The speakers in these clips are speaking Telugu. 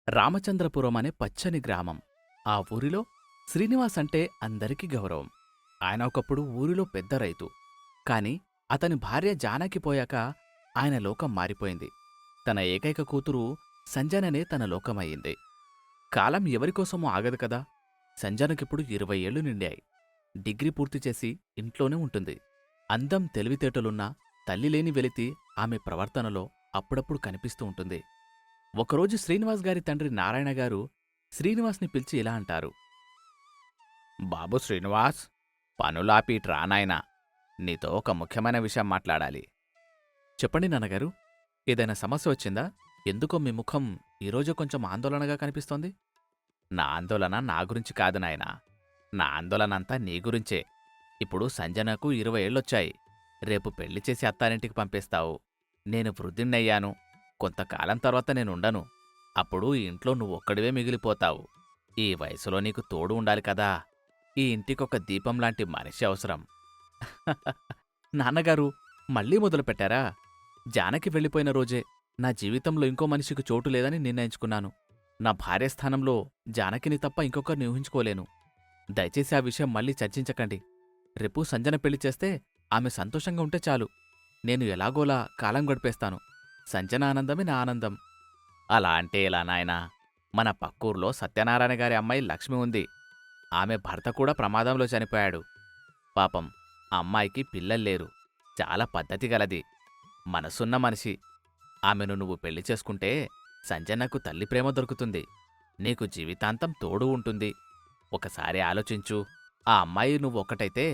రామచంద్రపురం అనే పచ్చని గ్రామం. ఆ ఊరిలో శ్రీనివాస్ అంటే అందరికీ గౌరవం. ఆయన ఒకప్పుడు ఊరిలో పెద్ద రైతు. కాని అతని భార్య జానకి పోయాక ఆయన లోకం మారిపోయింది. తన ఏకైక కూతురు సంజననే తన లోకమయ్యింది. కాలం ఎవరికోసమో ఆగదు కదా. సంజనకిప్పుడు 20 ఏళ్లు నిండాయి. డిగ్రీ పూర్తిచేసి ఇంట్లోనే ఉంటుంది. అందం తెలివితేటలున్నా తల్లిలేని వెలితి ఆమె ప్రవర్తనలో అప్పుడప్పుడు కనిపిస్తూ ఉంటుంది. ఒకరోజు శ్రీనివాస్ గారి తండ్రి నారాయణగారు శ్రీనివాస్ని పిలిచి ఇలా అంటారు. బాబు శ్రీనివాస్, పనులాపి ఇటు రా నాయనా. నీతో ఒక ముఖ్యమైన విషయం మాట్లాడాలి. చెప్పండి నాన్నగారు. ఏదైనా సమస్య వచ్చిందా? ఎందుకో మీ ముఖం ఈరోజు కొంచెం ఆందోళనగా కనిపిస్తోంది. నా ఆందోళన నా గురించి కాదు నాయనా. నా ఆందోళనంతా నీ గురించే. ఇప్పుడు సంజనకు 20 ఏళ్ళొచ్చాయి. రేపు పెళ్లి చేసి అత్తారింటికి పంపేస్తావు. నేను వృద్ధిన్నయ్యాను. కొంతకాలం తర్వాత నేనుండను. అప్పుడు ఈ ఇంట్లో నువ్వొక్కడివే మిగిలిపోతావు. ఈ వయసులో నీకు తోడు ఉండాలి కదా. ఈ ఇంటికొక దీపంలాంటి మనిషి అవసరం. నాన్నగారు, మళ్ళీ మొదలుపెట్టారా? జానకి వెళ్ళిపోయిన రోజే నా జీవితంలో ఇంకో మనిషికి చోటు లేదని నిర్ణయించుకున్నాను. నా భార్య స్థానంలో జానకిని తప్ప ఇంకొకరిని ఊహించుకోలేను. దయచేసి ఆ విషయం మళ్ళీ చర్చించకండి. రేపు సంజన పెళ్లి చేస్తే ఆమె సంతోషంగా ఉంటే చాలు. నేను ఎలాగోలా కాలం గడిపేస్తాను. సంజన ఆనందమే నా ఆనందం. అలా అంటే ఎలా నాయనా? మన పక్కూర్లో సత్యనారాయణ గారి అమ్మాయి లక్ష్మి ఉంది. ఆమె భర్త కూడా ప్రమాదంలో చనిపోయాడు. పాపం అమ్మాయికి పిల్లల్లేరు. చాలా పద్ధతి గలది. మనసున్న మనిషి. ఆమెను నువ్వు పెళ్లి చేసుకుంటే సంజనకు తల్లి ప్రేమ దొరుకుతుంది. నీకు జీవితాంతం తోడు ఉంటుంది. ఒకసారి ఆలోచించు. ఆ అమ్మాయి నువ్వొక్కటైతే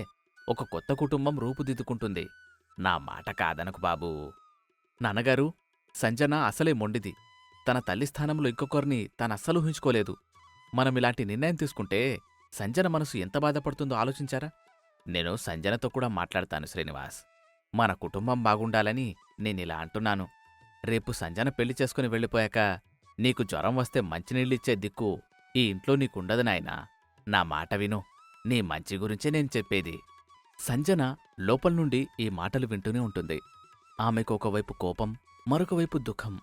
ఒక కొత్త కుటుంబం రూపుదిద్దుకుంటుంది. నా మాట కాదనకు బాబూ. నాన్నగారు, సంజన అసలే మొండిది. తన తల్లి స్థానంలో ఇంకొకరిని తానస్సలు ఊహించుకోలేదు. మనమిలాంటి నిర్ణయం తీసుకుంటే సంజన మనసు ఎంత బాధపడుతుందో ఆలోచించారా? నేను సంజనతో కూడా మాట్లాడతాను శ్రీనివాస్. మన కుటుంబం బాగుండాలని నేనిలా అంటున్నాను. రేపు సంజన పెళ్లి చేసుకుని వెళ్ళిపోయాక నీకు జ్వరం వస్తే మంచినీళ్ళిచ్చే దిక్కు ఈ ఇంట్లో నీకుండదు నాయనా. నా మాట విను. నీ మంచి గురించే నేను చెప్పేది. సంజన లోపల్నుండి ఈ మాటలు వింటూనే ఉంటుంది. ఆమెకు ఒకవైపు కోపం, మరొకవైపు దుఃఖం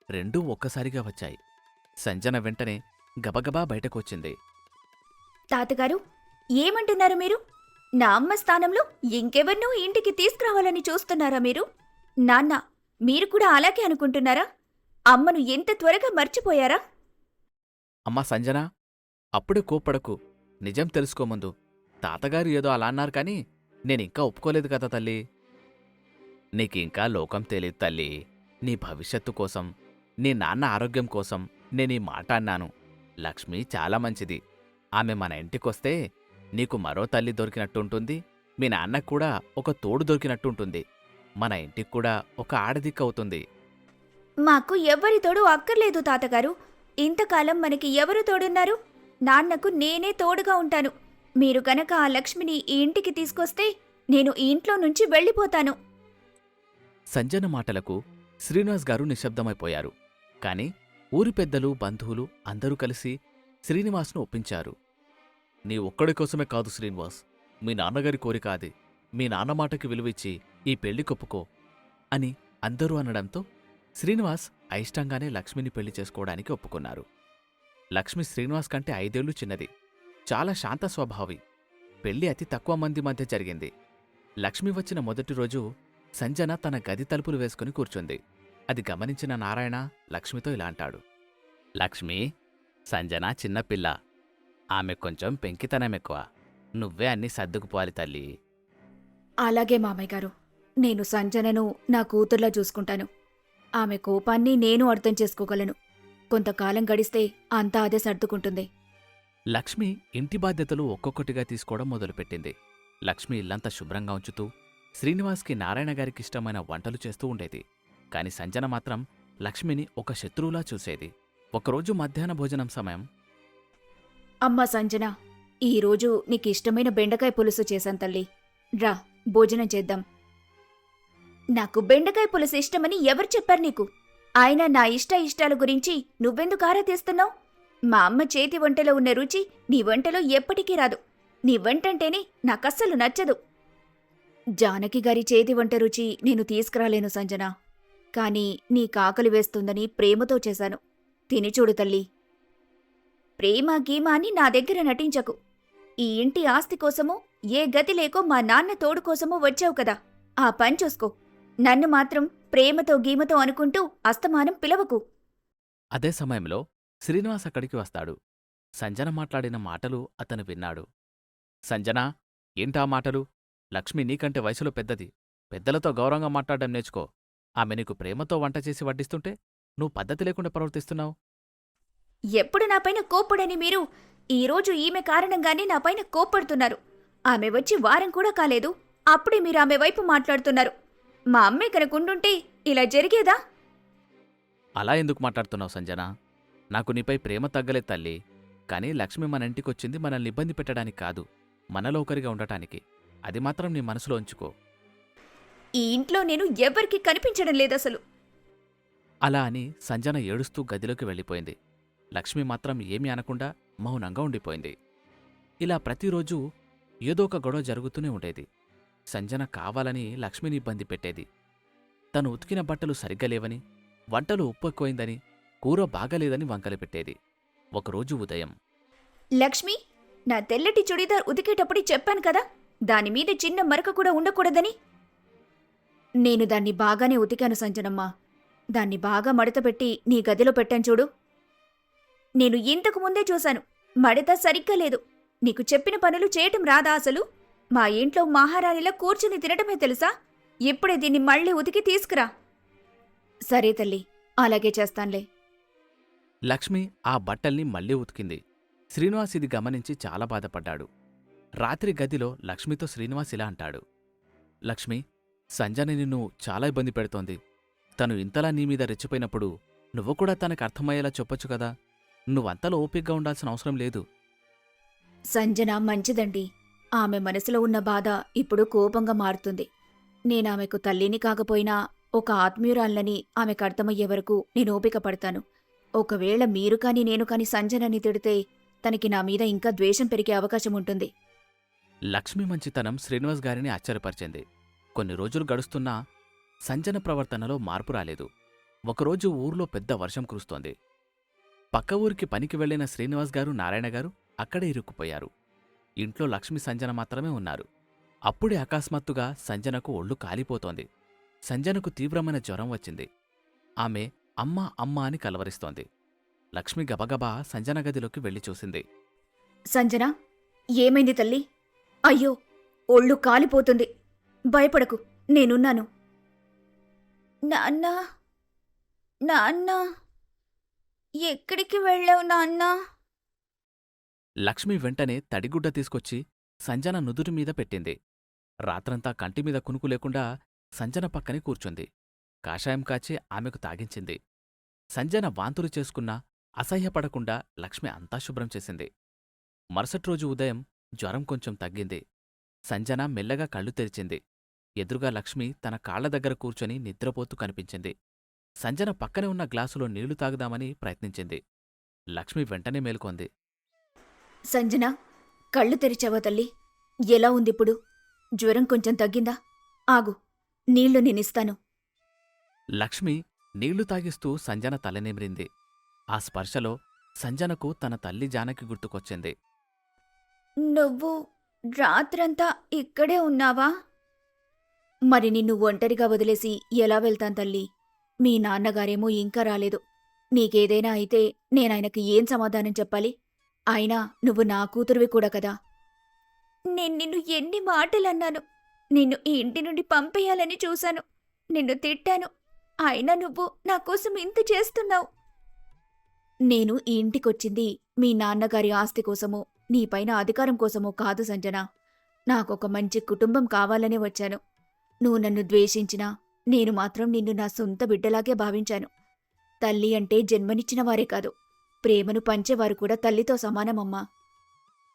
రెండూ ఒక్కసారిగా వచ్చాయి. సంజన వెంటనే గబగబా బయటకొచ్చింది. తాతగారు, ఏమంటున్నారు మీరు? నా అమ్మ స్థానంలో ఇంకెవర్నూ ఇంటికి తీసుకురావాలని చూస్తున్నారా మీరు? నాన్న, మీరు కూడా అలాగే అనుకుంటున్నారా? అమ్మను ఎంత త్వరగా మర్చిపోయారా? అమ్మా సంజన, అప్పుడే కోప్పడకు. నిజం తెలుసుకోముందు. తాతగారు ఏదో అలా అన్నారు కాని నేనింకా ఒప్పుకోలేదు కదా తల్లి. నీకింకా లోకం తెలీదు తల్లి. నీ భవిష్యత్తు కోసం, నీ నాన్న ఆరోగ్యం కోసం నేనీ మాట అన్నాను. లక్ష్మి చాలా మంచిది. ఆమె మన ఇంటికొస్తే నీకు మరో తల్లి దొరికినట్టుంటుంది. మీ నాన్నకు కూడా ఒక తోడు దొరికినట్టుంటుంది. మన ఇంటికి కూడా ఒక ఆడదిక్కవుతుంది. మాకు ఎవ్వరి తోడు అక్కర్లేదు తాతగారు. ఇంతకాలం మనకి ఎవరు తోడున్నారు? నాన్నకు నేనే తోడుగా ఉంటాను. మీరు గనక ఆ లక్ష్మిని ఈ ఇంటికి తీసుకొస్తే నేను ఈ ఇంట్లో నుంచి వెళ్ళిపోతాను. సంజన మాటలకు శ్రీనివాస్ గారు నిశ్శబ్దమైపోయారు. కాని ఊరి పెద్దలు, బంధువులు అందరూ కలిసి శ్రీనివాస్ను ఒప్పించారు. నీ ఒక్కడి కోసమే కాదు శ్రీనివాస్, మీ నాన్నగారి కోరిక అది. మీ నాన్న మాటకి విలువిచ్చి ఈ పెళ్లి కొప్పుకో అని అందరూ అనడంతో శ్రీనివాస్ అయిష్టంగానే లక్ష్మిని పెళ్లి చేసుకోవడానికి ఒప్పుకున్నారు. లక్ష్మి శ్రీనివాస్ కంటే 5 ఏళ్లు చిన్నది. చాలా శాంత స్వభావి. పెళ్లి అతి తక్కువ మంది మధ్య జరిగింది. లక్ష్మి వచ్చిన మొదటి రోజు సంజన తన గది తలుపులు వేసుకుని కూర్చుంది. అది గమనించిన నారాయణ లక్ష్మితో ఇలా అంటాడు. లక్ష్మి, సంజన చిన్నపిల్ల. ఆమె కొంచెం పెంకితనమెక్కువ. నువ్వే అన్నీ సర్దుకుపోవాలి తల్లి. అలాగే మామయ్య గారు. నేను సంజనను నా కూతుర్లా చూసుకుంటాను. ఆమె కోపాన్ని నేను అర్థం చేసుకోగలను. కొంతకాలం గడిస్తే అంతా అదే సర్దుకుంటుంది. లక్ష్మి ఇంటి బాధ్యతలు ఒక్కొక్కటిగా తీసుకోవడం మొదలుపెట్టింది. లక్ష్మి ఇల్లంతా శుభ్రంగా ఉంచుతూ శ్రీనివాస్కి నారాయణగారికిష్టమైన వంటలు చేస్తూ ఉండేది. కాని సంజన మాత్రం లక్ష్మిని ఒక శత్రువులా చూసేది. ఒకరోజు మధ్యాహ్న భోజనం సమయం. అమ్మా సంజన, ఈరోజు నీకిష్టమైన బెండకాయ పులుసు చేశాను తల్లి. రా, భోజనం చేద్దాం. నాకు బెండకాయ పులుసు ఇష్టమని ఎవరు చెప్పారు నీకు? ఆయన నా ఇష్టాల గురించి నువ్వెందుకు ఆరా తీస్తున్నావు? మా అమ్మ చేతి వంటలో ఉన్న రుచి నీ వంటలో ఎప్పటికీ రాదు. నీ వంటంటేనే నాకస్సలు నచ్చదు. జానకి గారి చేతి వంట రుచి నేను తీసుకురాలేను సంజన. కాని నీకాకలి వేస్తుందని ప్రేమతో చేశాను. తిని చూడు తల్లి, ప్రేమ గీమ అని నా దగ్గర నటించకు. ఈ ఇంటి ఆస్తి కోసమో ఏ గతి లేకో మా నాన్న తోడు కోసమో వచ్చావు కదా, ఆ పని చూసుకో. నన్ను మాత్రం ప్రేమతో గీమతో అనుకుంటూ అస్తమానం పిలవకు. అదే సమయంలో శ్రీనివాస్ అక్కడికి వస్తాడు. సంజన మాట్లాడిన మాటలు అతను విన్నాడు. సంజనా, ఏంటా మాటలు? లక్ష్మి నీకంటే వయసులో పెద్దది. పెద్దలతో గౌరవంగా మాట్లాడడం నేర్చుకో. ఆమె నీకు ప్రేమతో వంట చేసి వడ్డిస్తుంటే నువ్వు పద్ధతి లేకుండా ప్రవర్తిస్తున్నావు. ఎప్పుడు నాపైన కోప్పడని మీరు ఈరోజు ఈమె కారణంగానే నాపైన కోప్పడుతున్నారు. ఆమె వచ్చి వారం కూడా కాలేదు, అప్పుడే మీరు ఆమె వైపు మాట్లాడుతున్నారు. మా అమ్మే కనుకుండుంటే ఇలా జరిగేదా? అలా ఎందుకు మాట్లాడుతున్నావు సంజన? నాకు నీపై ప్రేమ తగ్గలేదు తల్లి. కానీ లక్ష్మి మన ఇంటికొచ్చింది మనల్ని ఇబ్బంది పెట్టడానికి కాదు, మనలో ఒకరిగా ఉండటానికి. అది మాత్రం నీ మనసులో ఉంచుకో. ఈ ఇంట్లో నేను ఎవరికీ కనిపించడం లేదసలు. అలా అని సంజన ఏడుస్తూ గదిలోకి వెళ్ళిపోయింది. లక్ష్మి మాత్రం ఏమీ అనకుండా మౌనంగా ఉండిపోయింది. ఇలా ప్రతిరోజూ ఏదో ఒక గొడవ జరుగుతూనే ఉండేది. సంజన కావాలని లక్ష్మిని ఇబ్బంది పెట్టేది. తను ఉతికిన బట్టలు సరిగ్గా లేవని, వంటలు ఉప్పు ఎక్కువైందని, కూర బాగాలేదని వంకలు పెట్టేది. ఒకరోజు ఉదయం, లక్ష్మి, నా తెల్లటి చుడీదార్ ఉతికేటప్పుడు చెప్పాను కదా, దానిమీద చిన్న మరక కూడా ఉండకూడదని. నేను దాన్ని బాగానే ఉతికాను సంజనమ్మా. దాన్ని బాగా మడతపెట్టి నీ గదిలో పెట్టాను చూడు. నేను ఇంతకు ముందే చూశాను, మడత సరిగ్గా లేదు. నీకు చెప్పిన పనులు చేయటం రాదా అసలు? మా ఇంట్లో మహారాణిలా కూర్చుని తినటమే తెలుసా? ఇప్పుడే దీన్ని మళ్ళీ ఉతికి తీసుకురా. సరే తల్లి, అలాగే చేస్తాన్లే. లక్ష్మి ఆ బట్టల్ని మళ్ళీ ఉతికింది. శ్రీనివాస్ ఇది గమనించి చాలా బాధపడ్డాడు. రాత్రి గదిలో లక్ష్మితో శ్రీనివాస్ ఇలా అంటాడు. లక్ష్మి, సంజన నిన్ను చాలా ఇబ్బంది పెడుతోంది. తను ఇంతలా నీమీద రెచ్చిపోయినప్పుడు నువ్వు కూడా తనకు అర్థమయ్యేలా చెప్పొచ్చు కదా. నువ్వంతలో ఓపిగ్గా ఉండాల్సిన అవసరం లేదు. సంజన మంచిదండి. ఆమె మనసులో ఉన్న బాధ ఇప్పుడు కోపంగా మారుతుంది. నేనామెకు తల్లిని కాకపోయినా ఒక ఆత్మీయురాల్లని ఆమెకు అర్థమయ్యే వరకు నేను ఓపిక పడతాను. ఒకవేళ మీరు కాని నేను కాని సంజనని తిడితే తనకి నా మీద ఇంకా ద్వేషం పెరిగే అవకాశం ఉంటుంది. లక్ష్మి మంచితనం శ్రీనివాస్ గారిని ఆశ్చర్యపరిచింది. కొన్ని రోజులు గడుస్తున్నా సంజన ప్రవర్తనలో మార్పు రాలేదు. ఒకరోజు ఊర్లో పెద్ద వర్షం కురుస్తోంది. పక్క ఊరికి పనికి వెళ్లిన శ్రీనివాస్ గారు, నారాయణ గారు అక్కడే ఇరుక్కుపోయారు. ఇంట్లో లక్ష్మి, సంజన మాత్రమే ఉన్నారు. అప్పుడే అకస్మాత్తుగా సంజనకు ఒళ్ళు కాలిపోతోంది. సంజనకు తీవ్రమైన జ్వరం వచ్చింది. ఆమె అమ్మా అమ్మా అని కలవరిస్తోంది. లక్ష్మి గబగబా సంజన గదిలోకి వెళ్లి చూసింది. సంజన, ఏమైంది తల్లి? అయ్యో, ఒళ్ళు కాలిపోతుంది. భయపడకు, నేనున్నాను. నాన్నా, నాన్నా, ఎక్కడికి వెళ్ళావు నాన్నా? లక్ష్మి వెంటనే తడిగుడ్డ తీసుకొచ్చి సంజన నుదుటి మీద పెట్టింది. రాత్రంతా కంటిమీద కునుకు లేకుండా సంజన పక్కనే కూర్చుంది. కాషాయం కాచి ఆమెకు తాగించింది. సంజన వాంతులు చేసుకున్నా అసహ్యపడకుండా లక్ష్మి అంతా శుభ్రం చేసింది. మరుసటి రోజు ఉదయం జ్వరం కొంచెం తగ్గింది. సంజన మెల్లగా కళ్ళు తెరిచింది. ఎదురుగా లక్ష్మి తన కాళ్ల దగ్గర కూర్చొని నిద్రపోతూ కనిపించింది. సంజన పక్కనే ఉన్న గ్లాసులో నీళ్లు తాగుదామని ప్రయత్నించింది. లక్ష్మి వెంటనే మేలుకొంది. సంజన, కళ్ళు తెరిచావా తల్లి? ఎలా ఉందిప్పుడు? జ్వరం కొంచెం తగ్గిందా? ఆగు, నీళ్లు నేనిస్తాను. లక్ష్మి నీళ్లు తాగిస్తూ సంజన తలనిమిరింది. ఆ స్పర్శలో సంజనకు తన తల్లి జానకి గుర్తుకొచ్చింది. నువ్వు రాత్రంతా ఇక్కడే ఉన్నావా? మరి నిన్ను ఒంటరిగా వదిలేసి ఎలా వెళ్తాను తల్లి? మీ నాన్నగారేమో ఇంకా రాలేదు. నీకేదైనా అయితే నేనాయనకి ఏం సమాధానం చెప్పాలి? అయినా నువ్వు నా కూతురువి కూడా కదా. నేను నిన్ను ఎన్ని మాటలన్నాను. నిన్ను ఈ ఇంటి నుండి పంపేయాలని చూశాను. నిన్ను తిట్టాను. అయినా నువ్వు నా కోసం ఇంత చేస్తున్నావు. నేను ఈ ఇంటికొచ్చింది మీ నాన్నగారి ఆస్తి కోసమో, నీపైన అధికారం కోసమో కాదు సంజన. నాకొక మంచి కుటుంబం కావాలనే వచ్చాను. నువ్వు నన్ను ద్వేషించినా నేను మాత్రం నిన్ను నా సొంత బిడ్డలాగే భావించాను. తల్లి అంటే జన్మనిచ్చిన వారే కాదు, ప్రేమను పంచేవారు కూడా తల్లితో సమానమమ్మా.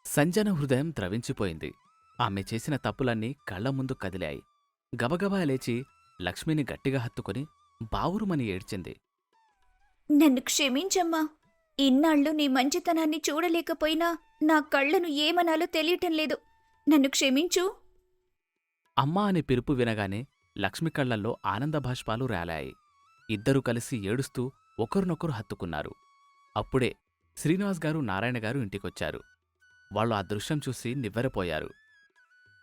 సంజన హృదయం ద్రవించిపోయింది. ఆమె చేసిన తప్పులన్నీ కళ్ల ముందు కదిలాయి. గబగబా లేచి లక్ష్మిని గట్టిగా హత్తుకుని బావురుమని ఏడ్చింది. నన్ను క్షమించమ్మా. ఇన్నాళ్ళు నీ మంచితనాన్ని చూడలేకపోయినా నా కళ్ళను ఏమనాలో తెలియటం లేదు. నన్ను క్షమించు. అమ్మా అనే పిలుపు వినగానే లక్ష్మి కళ్లల్లో ఆనందభాష్పాలు రాలాయి. ఇద్దరూ కలిసి ఏడుస్తూ ఒకరినొకరు హత్తుకున్నారు. అప్పుడే శ్రీనివాస్ గారు నారాయణ గారు ఇంటికొచ్చారు. వాళ్ళు ఆ దృశ్యం చూసి నివ్వెరపోయారు.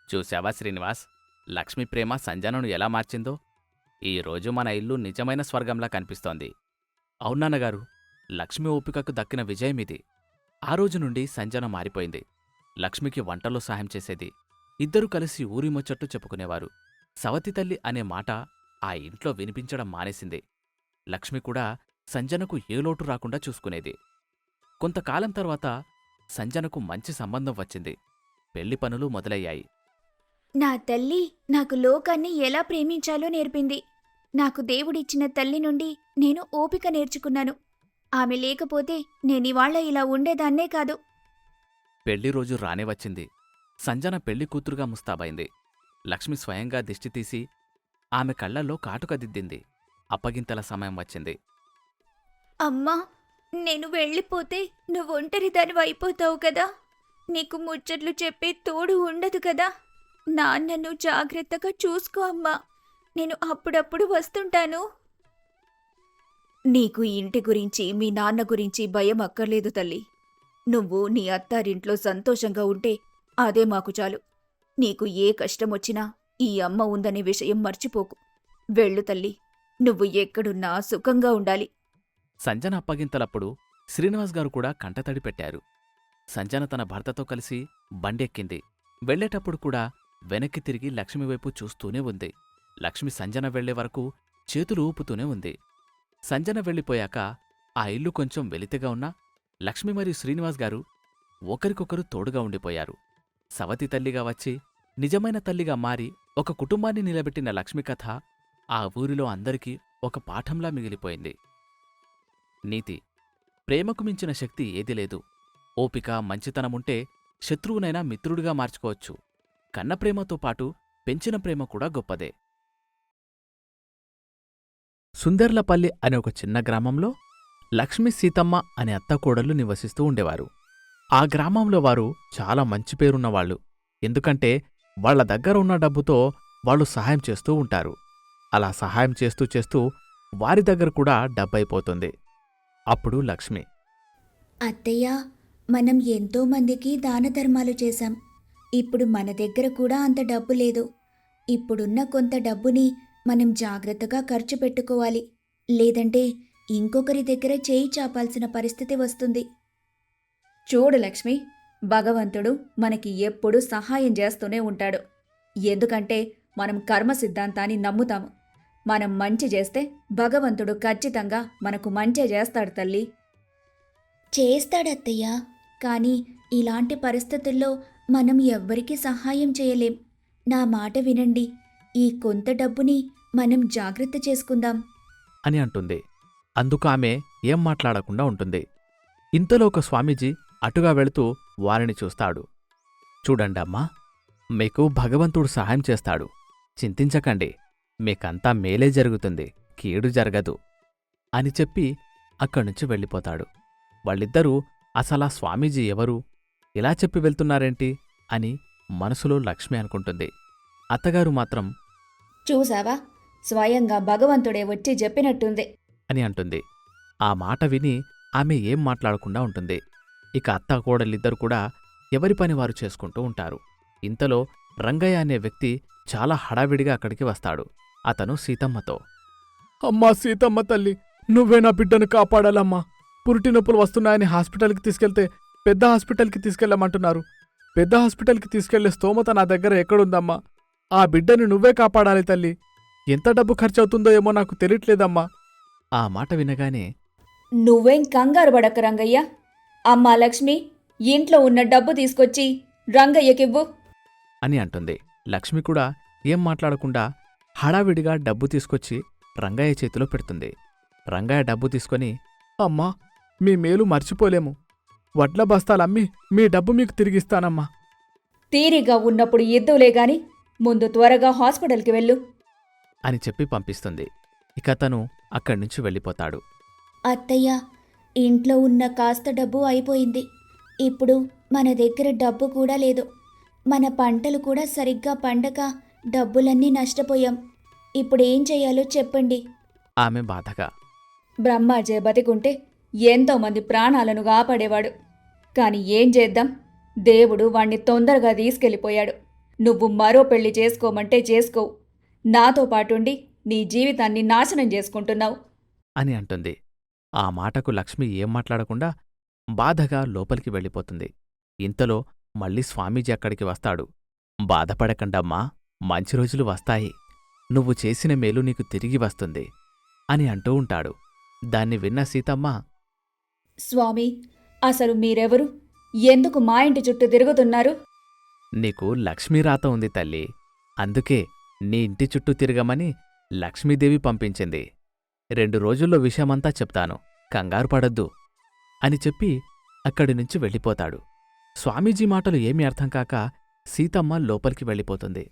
చూశావా శ్రీనివాస్, లక్ష్మి ప్రేమ సంజనను ఎలా మార్చిందో? ఈరోజు మన ఇల్లు నిజమైన స్వర్గంలా కనిపిస్తోంది. అవునాన్నగారు, లక్ష్మి ఓపికకు దక్కిన విజయమిది. ఆ రోజు నుండి సంజన మారిపోయింది. లక్ష్మికి వంటలో సహాయం చేసేది. ఇద్దరూ కలిసి ఊరి ముచ్చట్లు చెప్పుకునేవారు. సవతి తల్లి అనే మాట ఆ ఇంట్లో వినిపించడం మానేసింది. లక్ష్మి కూడా సంజనకు ఏ లోటు రాకుండా చూసుకునేది. కొంతకాలం తర్వాత సంజనకు మంచి సంబంధం వచ్చింది. పెళ్లి పనులు మొదలయ్యాయి. నా తల్లి నాకు లోకాన్ని ఎలా ప్రేమించాలో నేర్పింది. నాకు దేవుడిచ్చిన తల్లి నుండి నేను ఓపిక నేర్చుకున్నాను. ఆమె లేకపోతే నేనివాళ్ల ఇలా ఉండేదాన్నే కాదు. పెళ్లి రోజు రానే వచ్చింది. సంజన పెళ్లి కూతురుగా ముస్తాబైంది. లక్ష్మి స్వయంగా దిష్టితీసి ఆమె కళ్లల్లో కాటుక దిద్దింది. అప్పగింతల సమయం వచ్చింది. అమ్మా, నేను వెళ్ళిపోతే నువ్వు ఒంటరిదానివైపోతావు కదా. నీకు ముచ్చట్లు చెప్పే తోడు ఉండదు కదా. నాన్నను జాగ్రత్తగా చూసుకో అమ్మా. నేను అప్పుడప్పుడు వస్తుంటాను. నీకు ఇంటి గురించి మీ నాన్న గురించి భయం అక్కర్లేదు తల్లి. నువ్వు నీ అత్తారింట్లో సంతోషంగా ఉంటే అదే మాకు చాలు. నీకు ఏ కష్టమొచ్చినా ఈ అమ్మ ఉందనే విషయం మర్చిపోకు. వెళ్ళు తల్లి, నువ్వు ఎక్కడున్నా సుఖంగా ఉండాలి. సంజన అప్పగింతలప్పుడు శ్రీనివాస్ గారు కూడా కంటతడి పెట్టారు. సంజన తన భర్తతో కలిసి బండెక్కింది. వెళ్లేటప్పుడు కూడా వెనక్కి తిరిగి లక్ష్మివైపు చూస్తూనే ఉంది. లక్ష్మి సంజన వెళ్లే వరకు చేతులు ఊపుతూనే ఉంది. సంజన వెళ్ళిపోయాక ఆ ఇల్లు కొంచెం వెలితిగా ఉన్నా లక్ష్మి మరియు శ్రీనివాస్ గారు ఒకరికొకరు తోడుగా ఉండిపోయారు. సవతి తల్లిగా వచ్చి నిజమైన తల్లిగా మారి ఒక కుటుంబాన్ని నిలబెట్టిన లక్ష్మి కథ ఆ ఊరిలో అందరికీ ఒక పాఠంలా మిగిలిపోయింది. నీతి: ప్రేమకు మించిన శక్తి ఏదీ లేదు. ఓపిక, మంచితనముంటే శత్రువునైనా మిత్రుడిగా మార్చుకోవచ్చు. కన్న ప్రేమతో పాటు పెంచిన ప్రేమ కూడా గొప్పదే. సుందర్లపల్లి అనే ఒక చిన్న గ్రామంలో లక్ష్మీ సీతమ్మ అనే అత్తకోడళ్లు నివసిస్తూ ఉండేవారు. ఆ గ్రామంలో వారు చాలా మంచి పేరున్నవాళ్లు. ఎందుకంటే వాళ్ల దగ్గర ఉన్న డబ్బుతో వాళ్ళు సహాయం చేస్తూ ఉంటారు. అలా సహాయం చేస్తూ చేస్తూ వారి దగ్గర కూడా డబ్బైపోతుంది. అప్పుడు లక్ష్మి: అత్తయ్య, మనం ఎంతో మందికి దానధర్మాలు చేశాం. ఇప్పుడు మన దగ్గర కూడా అంత డబ్బు లేదు. ఇప్పుడున్న కొంత డబ్బుని మనం జాగ్రత్తగా ఖర్చు పెట్టుకోవాలి. లేదంటే ఇంకొకరి దగ్గర చేయి చాపాల్సిన పరిస్థితి వస్తుంది. చూడు లక్ష్మి, భగవంతుడు మనకి ఎప్పుడూ సహాయం చేస్తూనే ఉంటాడు. ఎందుకంటే మనం కర్మ సిద్ధాంతాన్ని నమ్ముతాము. మనం మంచి చేస్తే భగవంతుడు ఖచ్చితంగా మనకు మంచే చేస్తాడు తల్లి. చేస్తాడత్తయ్య, కానీ ఇలాంటి పరిస్థితుల్లో మనం ఎవ్వరికీ సహాయం చేయలేం. నా మాట వినండి. ఈ కొంత డబ్బుని మనం జాగ్రత్త చేసుకుందాం అని అంటుంది. అందుకు ఆమె ఏం మాట్లాడకుండా ఉంటుంది. ఇంతలో ఒక స్వామీజీ అటుగా వెళుతూ వారిని చూస్తాడు. చూడండమ్మా, మీకు భగవంతుడు సహాయం చేస్తాడు. చింతించకండి. మీకంతా మేలే జరుగుతుంది, కీడు జరగదు అని చెప్పి అక్కడ్నుంచి వెళ్ళిపోతాడు. వాళ్ళిద్దరూ అసలా స్వామీజీ ఎవరు, ఇలా చెప్పి వెళ్తున్నారేంటి అని మనసులో లక్ష్మి అనుకుంటుంది. అత్తగారు మాత్రం చూసావా, స్వయంగా భగవంతుడే వచ్చి చెప్పినట్టుంది అని అంటుంది. ఆ మాట విని ఆమె ఏం మాట్లాడకుండా ఉంటుంది. ఇక అత్త కోడలిద్దరు కూడా ఎవరి పని వారు చేసుకుంటూ ఉంటారు. ఇంతలో రంగయ్య అనే వ్యక్తి చాలా హడావిడిగా అక్కడికి వస్తాడు. అతను సీతమ్మతో: అమ్మా సీతమ్మ తల్లి, నువ్వే నా బిడ్డను కాపాడాలమ్మా. పురిటి నొప్పులు వస్తున్నాయని హాస్పిటల్కి తీసుకెళ్తే పెద్ద హాస్పిటల్కి తీసుకెళ్ళమంటున్నారు. పెద్ద హాస్పిటల్కి తీసుకెళ్లే స్తోమత నా దగ్గర ఎక్కడుందమ్మా? ఆ బిడ్డని నువ్వే కాపాడాలి తల్లి. ఎంత డబ్బు ఖర్చవుతుందో ఏమో నాకు తెలియట్లేదమ్మా. ఆ మాట వినగానే నువ్వేం కంగారు పడక రంగయ్య. అమ్మా లక్ష్మి, ఇంట్లో ఉన్న డబ్బు తీసుకొచ్చి రంగయ్యకివ్వు అని అంటుంది. లక్ష్మి కూడా ఏం మాట్లాడకుండా హడావిడిగా డబ్బు తీసుకొచ్చి రంగయ్య చేతిలో పెడుతుంది. రంగయ్య డబ్బు తీసుకొని, అమ్మా, మీ మేలు మర్చిపోలేము. వడ్ల బస్తాలమ్మి మీ డబ్బు మీకు తిరిగిస్తానమ్మా. తీరిగా ఉన్నప్పుడు ఇద్దువులే గాని ముందు త్వరగా హాస్పిటల్కి వెళ్ళు అని చెప్పి పంపిస్తుంది. ఇక తను అక్కడ్నుంచి వెళ్ళిపోతాడు. అత్తయ్య, ఇంట్లో ఉన్న కాస్త డబ్బు అయిపోయింది. ఇప్పుడు మన దగ్గర డబ్బు కూడా లేదు. మన పంటలు కూడా సరిగ్గా పండక డబ్బులన్నీ నష్టపోయాం. ఇప్పుడేం చెయ్యాలో చెప్పండి. ఆమె బాధగా: బ్రహ్మాజీ బతికుంటే ఎంతోమంది ప్రాణాలను కాపాడేవాడు. కాని ఏం చేద్దాం, దేవుడు వాణ్ణి తొందరగా తీసుకెళ్ళిపోయాడు. నువ్వు మరో పెళ్లి చేసుకోమంటే చేసుకోవు, నాతో పాటుండి నీ జీవితాన్ని నాశనం చేసుకుంటున్నావు అని అంటుంది. ఆ మాటకు లక్ష్మి ఏం మాట్లాడకుండా బాధగా లోపలికి వెళ్ళిపోతుంది. ఇంతలో మళ్ళీ స్వామీజీ అక్కడికి వస్తాడు. బాధపడకండమ్మా, మంచి రోజులు వస్తాయి. నువ్వు చేసిన మేలు నీకు తిరిగి వస్తుంది అని అంటూ ఉంటాడు. దాన్ని విన్న సీతమ్మ, స్వామి, అసలు మీరెవరు? ఎందుకు మా ఇంటి చుట్టూ తిరుగుతున్నారు? నీకు లక్ష్మీరాత ఉంది తల్లి, అందుకే నీ ఇంటి చుట్టూ తిరగమని లక్ష్మీదేవి పంపించింది. 2 రోజుల్లో విషయమంతా చెప్తాను, కంగారు పడొద్దు అని చెప్పి అక్కడి నుంచి వెళ్ళిపోతాడు. స్వామీజీ మాటలు ఏమీ అర్థం కాక సీతమ్మ లోపలికి వెళ్ళిపోతుంది.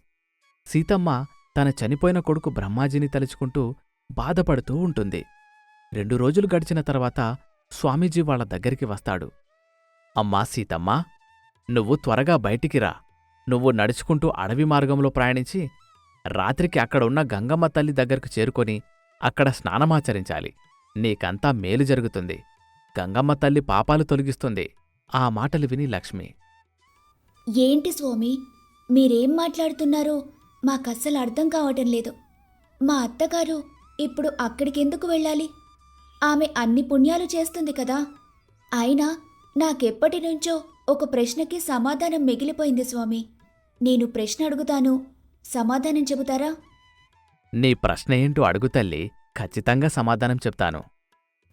సీతమ్మ తన చనిపోయిన కొడుకు బ్రహ్మాజీని తలుచుకుంటూ బాధపడుతూ ఉంటుంది. 2 రోజులు గడిచిన తర్వాత స్వామీజీ వాళ్ళ దగ్గరికి వస్తాడు. అమ్మా సీతమ్మా, నువ్వు త్వరగా బయటికి రా. నువ్వు నడుచుకుంటూ అడవి మార్గంలో ప్రయాణించి రాత్రికి అక్కడ ఉన్న గంగమ్మ తల్లి దగ్గరకు చేరుకొని అక్కడ స్నానమాచరించాలి. నీకంతా మేలు జరుగుతుంది. గంగమ్మ తల్లి పాపాలు తొలగిస్తుంది. ఆ మాటలు విని లక్ష్మి, ఏంటి స్వామి, మీరేం మాట్లాడుతున్నారో మాకస్సలు అర్థం కావటం లేదు. మా అత్తగారు ఇప్పుడు అక్కడికెందుకు వెళ్ళాలి? ఆమె అన్ని పుణ్యాలు చేస్తుంది కదా. అయినా నాకెప్పటి నుంచో ఒక ప్రశ్నకి సమాధానం మిగిలిపోయింది స్వామి. నేను ప్రశ్న అడుగుతాను, సమాధానం చెబుతారా? నీ ప్రశ్న ఏంటో అడుగు తల్లి, ఖచ్చితంగా సమాధానం చెప్తాను.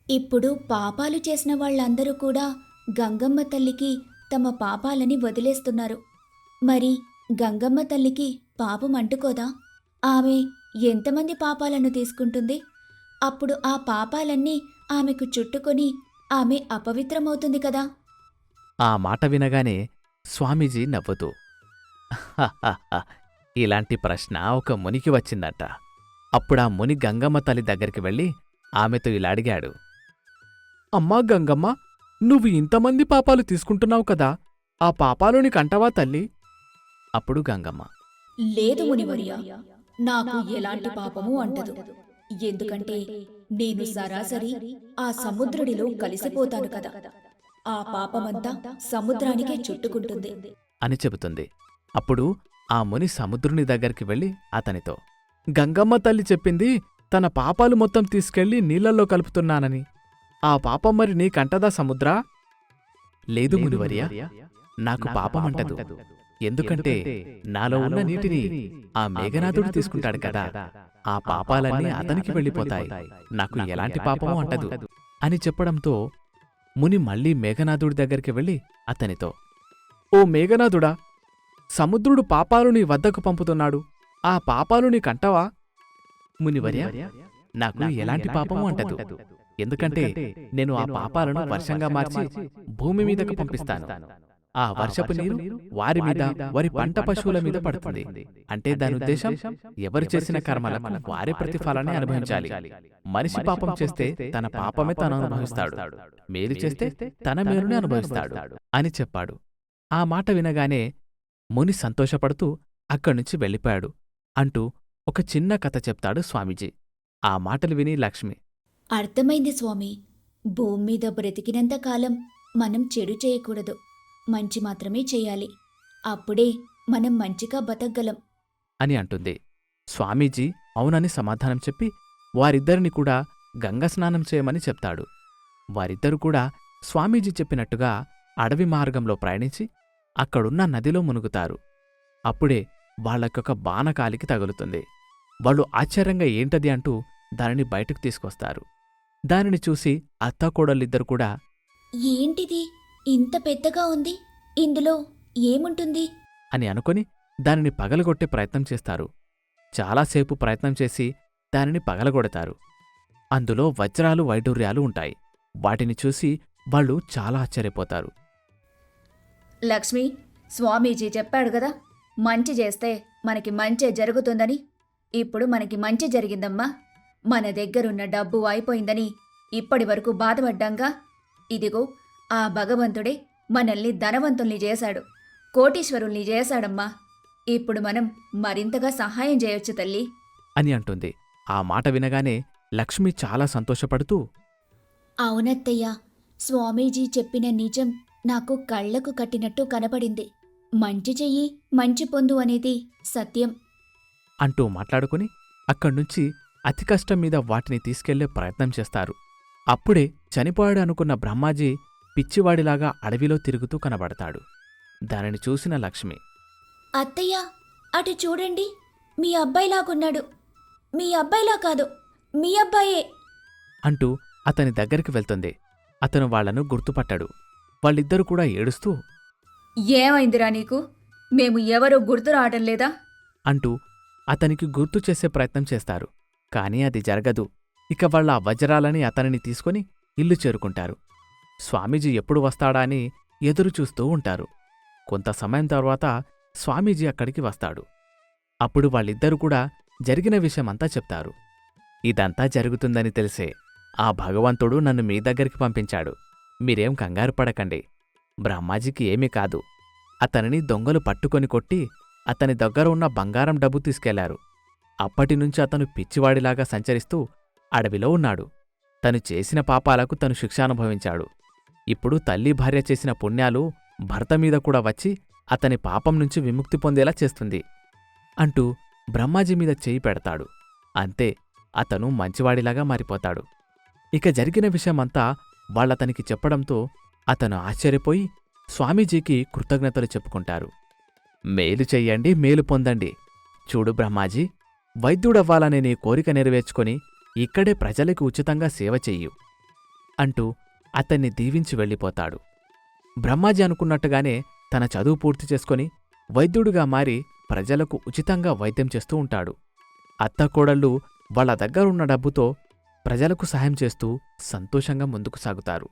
ఇప్పుడు పాపాలు చేసిన వాళ్ళందరూ కూడా గంగమ్మ తల్లికి తమ పాపాలని వదిలేస్తున్నారు. మరి గంగమ్మ తల్లికి పాపం అంటుకోదా? ఆమె ఎంతమంది పాపాలను తీసుకుంటుంది? అప్పుడు ఆ పాపాలన్నీ ఆమెకు చుట్టుకొని ఆమె అపవిత్రమవుతుంది కదా. ఆ మాట వినగానే స్వామీజీ నవ్వుతూ, "హహహ, ఇలాంటి ప్రశ్న ఒక మునికి వచ్చిందట." అప్పుడా ముని గంగమ్మ తల్లి దగ్గరికి వెళ్ళి ఆమెతో ఇలా అడిగాడు. అమ్మా గంగమ్మ, నువ్వు ఇంతమంది పాపాలు తీసుకుంటున్నావు కదా, ఆ పాపాలు నీకంటవా తల్లి? అప్పుడు గంగమ్మ, లేదు మునివర్య, నాకు ఎలాంటి పాపము అంటదు. ఎందుకంటే నేను సరాసరి ఆ సముద్రుడిలో కలిసిపోతాను కదా. ఆ పాపమంతా సముద్రానికే చుట్టుకుంటుంది అని చెబుతుంది. అప్పుడు ఆ ముని సముద్రుని దగ్గరికి వెళ్ళి అతనితో, గంగమ్మ తల్లి చెప్పింది తన పాపాలు మొత్తం తీసుకెళ్లి నీళ్లల్లో కలుపుతున్నానని. ఆ పాపం మరి నీకంటదా సముద్రా? లేదు మునివర్య, నాకు పాపమంటదు. ఎందుకంటే నాలో ఉన్న నీటిని ఆ మేఘనాథుడు తీసుకుంటాడు కదా. ఆ పాపాలన్నీ అతనికి వెళ్ళిపోతాయి. నాకు ఎలాంటి పాపమూ అంటదు అని చెప్పడంతో ముని మళ్ళీ మేఘనాథుడి దగ్గరికి వెళ్ళి అతనితో, ఓ మేఘనాథుడా, సముద్రుడు పాపాలు నీ వద్దకు పంపుతున్నాడు. ఆ పాపాలు నీకంటవా? మునివర్య, నాకు ఎలాంటి పాపమూ అంటదు. ఎందుకంటే నేను ఆ పాపాలను వర్షంగా మార్చి భూమి మీదకు పంపిస్తాను. ఆ వర్షపు నీరు వారి మీద, వారి పంట పశువుల మీద పడుతుంది. అంటే దాని ఉద్దేశం, ఎవరు చేసిన కర్మలకు వారే ప్రతిఫలాన్ని అనుభవించాలి. మనిషి పాపం చేస్తే తన పాపమే తాను అనుభవిస్తాడు, మేలు చేస్తే తన మేలునే అనుభవిస్తాడు అని చెప్పాడు. ఆ మాట వినగానే ముని సంతోషపడుతూ అక్కడ్నుంచి వెళ్ళిపోయాడు అంటూ ఒక చిన్న కథ చెప్తాడు స్వామీజీ. ఆ మాటలు విని లక్ష్మి, అర్థమైంది స్వామి. భూమి మీద బ్రతికినంత కాలం మనం చెడు చేయకూడదు, మంచి మాత్రమే చేయాలి. అప్పుడే మనం మంచిగా బతకగలం అని అంటుంది. స్వామీజీ అవునని సమాధానం చెప్పి వారిద్దరిని కూడా గంగ స్నానం చేయమని చెప్తాడు. వారిద్దరూ కూడా స్వామీజీ చెప్పినట్టుగా అడవి మార్గంలో ప్రయాణించి అక్కడున్న నదిలో మునుగుతారు. అప్పుడే వాళ్ళకొక బాణ కాలికి తగులుతుంది. వాళ్ళు ఆశ్చర్యంగా ఏంటది అంటూ దానిని బయటకు తీసుకొస్తారు. దానిని చూసి అత్తాకోడళ్ళిద్దరు కూడా, ఏంటిది ఇంత పెద్దగా ఉంది, ఇందులో ఏముంటుంది అని అనుకొని దానిని పగలగొట్టే ప్రయత్నం చేస్తారు. చాలాసేపు ప్రయత్నం చేసి దానిని పగలగొడతారు. అందులో వజ్రాలు, వైడూర్యాలు ఉంటాయి. వాటిని చూసి వాళ్ళు చాలా ఆశ్చర్యపోతారు. లక్ష్మి, స్వామీజీ చెప్పాడు కదా, మంచి చేస్తే మనకి మంచే జరుగుతుందని. ఇప్పుడు మనకి మంచి జరిగిందమ్మా. మన దగ్గరున్న డబ్బు అయిపోయిందని ఇప్పటి వరకు బాధపడ్డాంగా. ఇదిగో ఆ భగవంతుడే మనల్ని ధనవంతుల్ని చేశాడు, కోటీశ్వరుల్ని చేశాడమ్మా. ఇప్పుడు మనం మరింతగా సహాయం చేయొచ్చు తల్లి అని అంటుంది. ఆ మాట వినగానే లక్ష్మి చాలా సంతోషపడుతూ, అవునత్తయ్య, స్వామీజీ చెప్పిన నిజం నాకు కళ్లకు కట్టినట్టు కనపడింది. మంచి చెయ్యి మంచి పొందు అనేది సత్యం. అంటూ మాట్లాడుకుని అక్కడ్నుంచి అతి కష్టం మీద వాటిని తీసుకెళ్లే ప్రయత్నం చేస్తారు. అప్పుడే చనిపోయాడు అనుకున్న బ్రహ్మాజీ పిచ్చివాడిలాగా అడవిలో తిరుగుతూ కనబడతాడు. దానిని చూసిన లక్ష్మి, అత్తయ్య, అటు చూడండి, మీ అబ్బాయిలాగున్నాడు. మీ అబ్బాయిలా కాదు, మీ అబ్బాయే అంటూ అతని దగ్గరికి వెళ్తుంది. అతను వాళ్లను గుర్తుపట్టాడు. వాళ్ళిద్దరూ కూడా ఏడుస్తూ ఏమైందిరా నీకు? మేము ఎవరో గుర్తు రావటం లేదా? అంటూ అతనికి గుర్తు చేసే ప్రయత్నం చేస్తారు. కాని అది జరగదు. ఇక వాళ్ళ ఆ వజ్రాలని అతనిని తీసుకుని ఇల్లు చేరుకుంటారు. స్వామీజీ ఎప్పుడు వస్తాడా అని ఎదురుచూస్తూ ఉంటారు. కొంత సమయం తర్వాత స్వామీజీ అక్కడికి వస్తాడు. అప్పుడు వాళ్ళిద్దరూ కూడా జరిగిన విషయమంతా చెప్తారు. ఇదంతా జరుగుతుందని తెలిసే ఆ భగవంతుడు నన్ను మీ దగ్గరికి పంపించాడు. మీరేం కంగారు పడకండి. బ్రహ్మాజీకి ఏమీ కాదు. అతనిని దొంగలు పట్టుకొని కొట్టి అతని దగ్గర ఉన్న బంగారం డబ్బు తీసుకెళ్లారు. అప్పటినుంచి అతను పిచ్చివాడిలాగా సంచరిస్తూ అడవిలో ఉన్నాడు. తను చేసిన పాపాలకు తను శిక్ష అనుభవించాడు. ఇప్పుడు తల్లి భార్య చేసిన పుణ్యాలు భర్త మీద కూడా వచ్చి అతని పాపం నుంచి విముక్తి పొందేలా చేస్తుంది అంటూ బ్రహ్మాజీ మీద చేయి పెడతాడు. అంతే, అతను మంచివాడిలాగా మారిపోతాడు. ఇక జరిగిన విషయమంతా వాళ్ళతనికి చెప్పడంతో అతను ఆశ్చర్యపోయి స్వామీజీకి కృతజ్ఞతలు చెప్పుకుంటారు. మేలు చెయ్యండి, మేలు పొందండి. చూడు బ్రహ్మాజీ, వైద్యుడవ్వాలనే నీ కోరిక నెరవేర్చుకొని ఇక్కడే ప్రజలకు ఉచితంగా సేవ చెయ్యు అంటూ అతన్ని దీవించి వెళ్ళిపోతాడు. బ్రహ్మాజీ అనుకున్నట్టుగానే తన చదువు పూర్తి చేసుకొని వైద్యుడిగా మారి ప్రజలకు ఉచితంగా వైద్యం చేస్తూ ఉంటాడు. అత్తకోడళ్ళు వాళ్ళ దగ్గరున్న డబ్బుతో ప్రజలకు సహాయం చేస్తూ సంతోషంగా ముందుకు సాగుతారు.